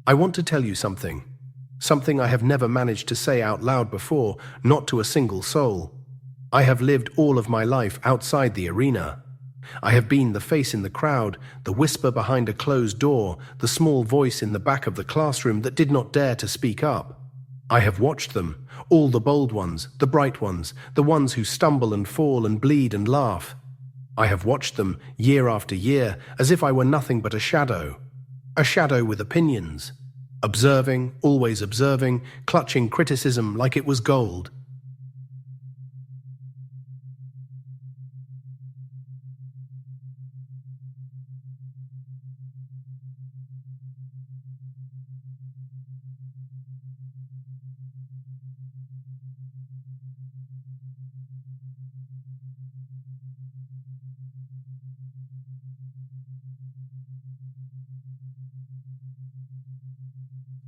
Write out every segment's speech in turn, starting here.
I want to tell you something. Something I have never managed to say out loud before, not to a single soul. I have lived all of my life outside the arena. I have been the face in the crowd, the whisper behind a closed door, the small voice in the back of the classroom that did not dare to speak up. I have watched them, all the bold ones, the bright ones, the ones who stumble and fall and bleed and laugh. I have watched them, year after year, as if I were nothing but a shadow with opinions. Observing, always observing, clutching criticism like it was gold.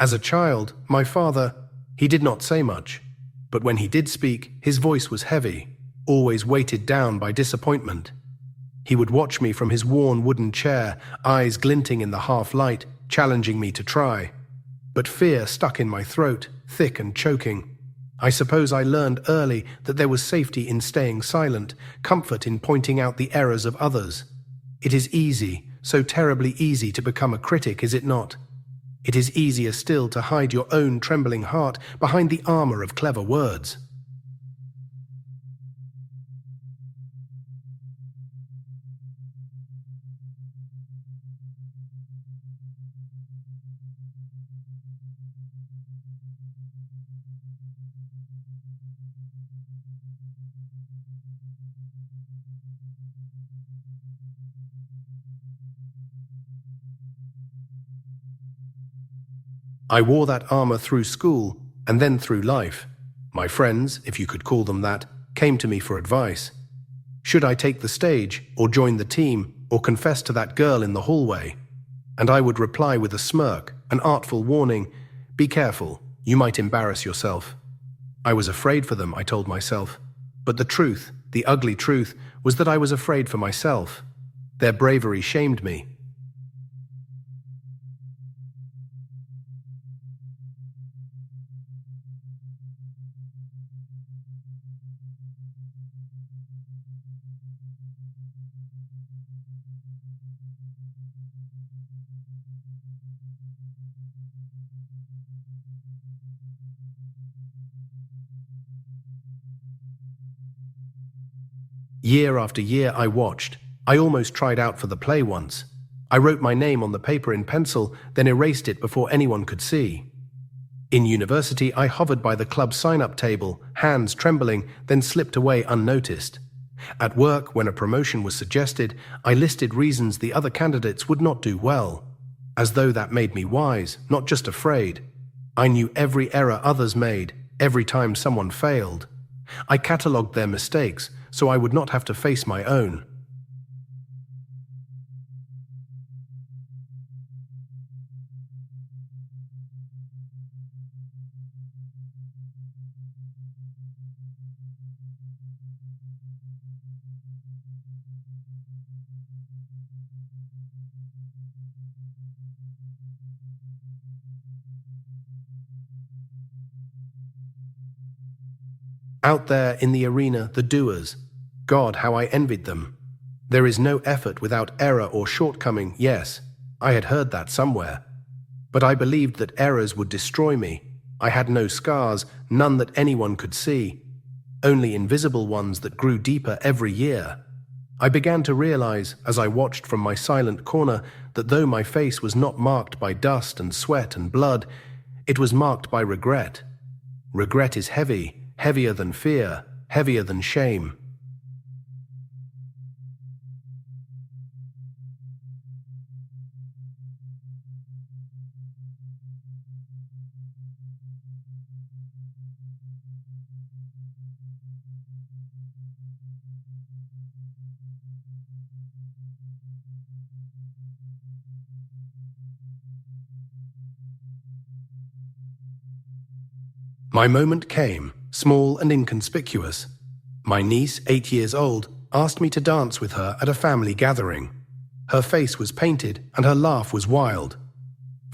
As a child, my father, he did not say much, but when he did speak, his voice was heavy, always weighted down by disappointment. He would watch me from his worn wooden chair, eyes glinting in the half-light, challenging me to try. But fear stuck in my throat, thick and choking. I suppose I learned early that there was safety in staying silent, comfort in pointing out the errors of others. It is easy, so terribly easy to become a critic, is it not? It is easier still to hide your own trembling heart behind the armor of clever words. I wore that armor through school and then through life. My friends, if you could call them that, came to me for advice. Should I take the stage, or join the team, or confess to that girl in the hallway? And I would reply with a smirk, an artful warning, "Be careful, you might embarrass yourself." I was afraid for them, I told myself. But the truth, the ugly truth, was that I was afraid for myself. Their bravery shamed me. Year after year I watched. I almost tried out for the play once. I wrote my name on the paper in pencil, then erased it before anyone could see. In university, I hovered by the club sign-up table, hands trembling, then slipped away unnoticed. At work, when a promotion was suggested, I listed reasons the other candidates would not do well, as though that made me wise, not just afraid. I knew every error others made, every time someone failed. I catalogued their mistakes, so I would not have to face my own. Out there in the arena, the doers. God, how I envied them. There is no effort without error or shortcoming, yes, I had heard that somewhere. But I believed that errors would destroy me. I had no scars, none that anyone could see. Only invisible ones that grew deeper every year. I began to realize, as I watched from my silent corner, that though my face was not marked by dust and sweat and blood, it was marked by regret. Regret is heavy, heavier than fear, heavier than shame. My moment came, small and inconspicuous. My niece, 8 years old, asked me to dance with her at a family gathering. Her face was painted and her laugh was wild.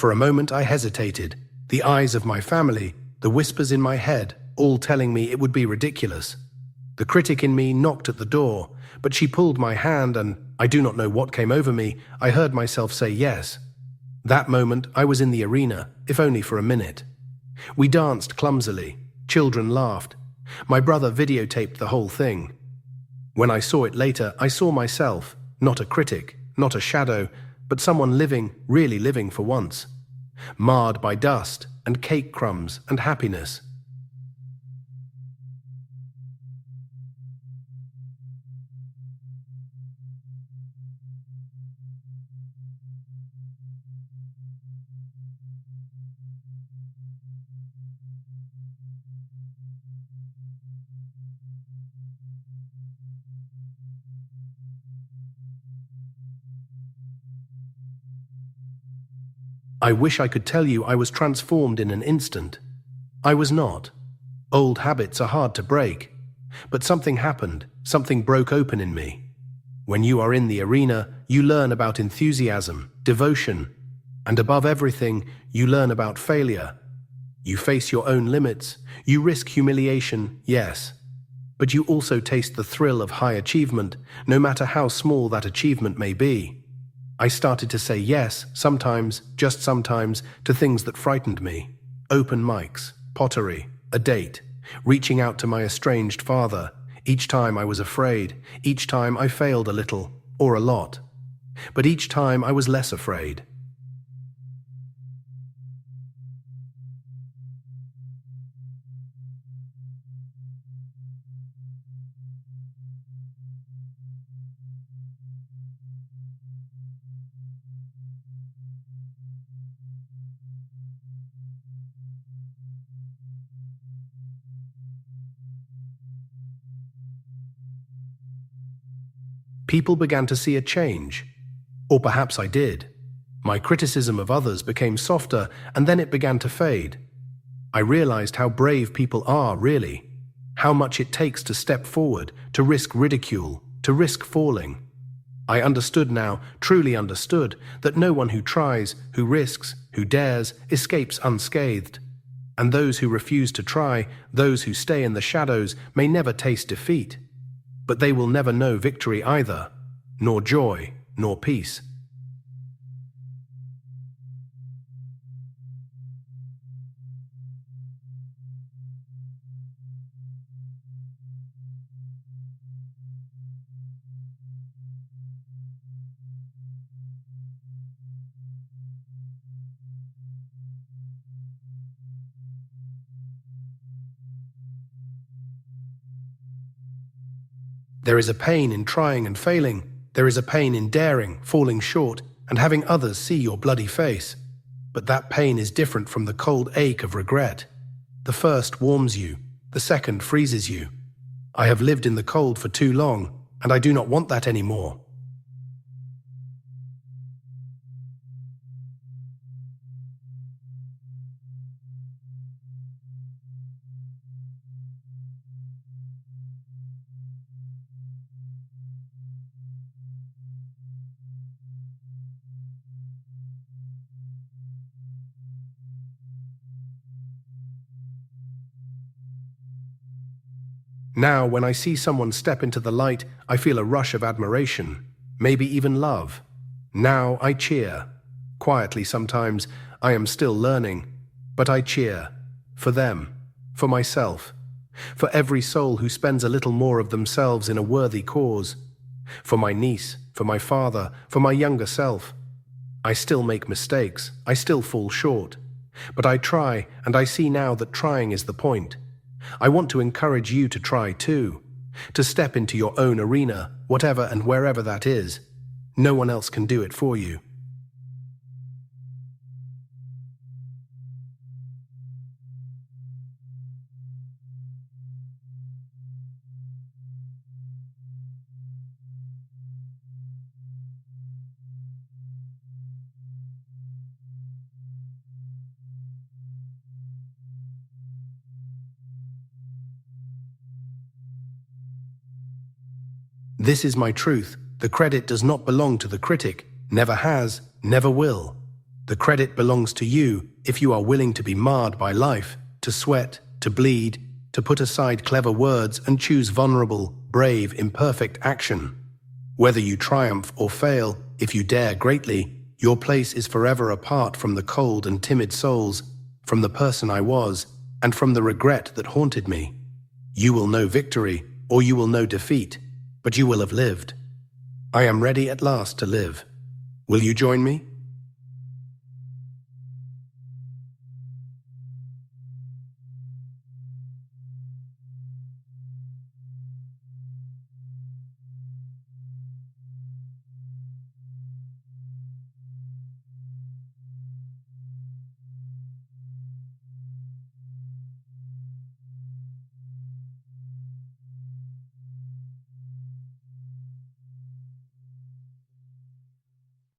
For a moment I hesitated, the eyes of my family, the whispers in my head, all telling me it would be ridiculous. The critic in me knocked at the door, but she pulled my hand and, I do not know what came over me, I heard myself say yes. That moment I was in the arena, if only for a minute. We danced clumsily. Children laughed. My brother videotaped the whole thing. When I saw it later, I saw myself, not a critic, not a shadow, but someone living, really living for once. Marred by dust and cake crumbs and happiness. I wish I could tell you I was transformed in an instant. I was not. Old habits are hard to break. But something happened, something broke open in me. When you are in the arena, you learn about enthusiasm, devotion, and above everything, you learn about failure. You face your own limits, you risk humiliation, yes. But you also taste the thrill of high achievement, no matter how small that achievement may be. I started to say yes, sometimes, just sometimes, to things that frightened me. Open mics, pottery, a date, reaching out to my estranged father. Each time I was afraid, each time I failed a little, or a lot. But each time I was less afraid. People began to see a change. Or perhaps I did. My criticism of others became softer, and then it began to fade. I realized how brave people are, really. How much it takes to step forward, to risk ridicule, to risk falling. I understood now, truly understood, that no one who tries, who risks, who dares, escapes unscathed. And those who refuse to try, those who stay in the shadows, may never taste defeat. But they will never know victory either, nor joy, nor peace. There is a pain in trying and failing. There is a pain in daring, falling short, and having others see your bloody face. But that pain is different from the cold ache of regret. The first warms you, the second freezes you. I have lived in the cold for too long, and I do not want that anymore. Now, when I see someone step into the light, I feel a rush of admiration, maybe even love. Now I cheer. Quietly sometimes, I am still learning, but I cheer. For them, for myself, for every soul who spends a little more of themselves in a worthy cause. For my niece, for my father, for my younger self. I still make mistakes, I still fall short. But I try, and I see now that trying is the point. I want to encourage you to try too, to step into your own arena, whatever and wherever that is. No one else can do it for you. This is my truth. The credit does not belong to the critic, never has, never will. The credit belongs to you if you are willing to be marred by life, to sweat, to bleed, to put aside clever words and choose vulnerable, brave, imperfect action. Whether you triumph or fail, if you dare greatly, your place is forever apart from the cold and timid souls, from the person I was, and from the regret that haunted me. You will know victory, or you will know defeat, but you will have lived. I am ready at last to live. Will you join me?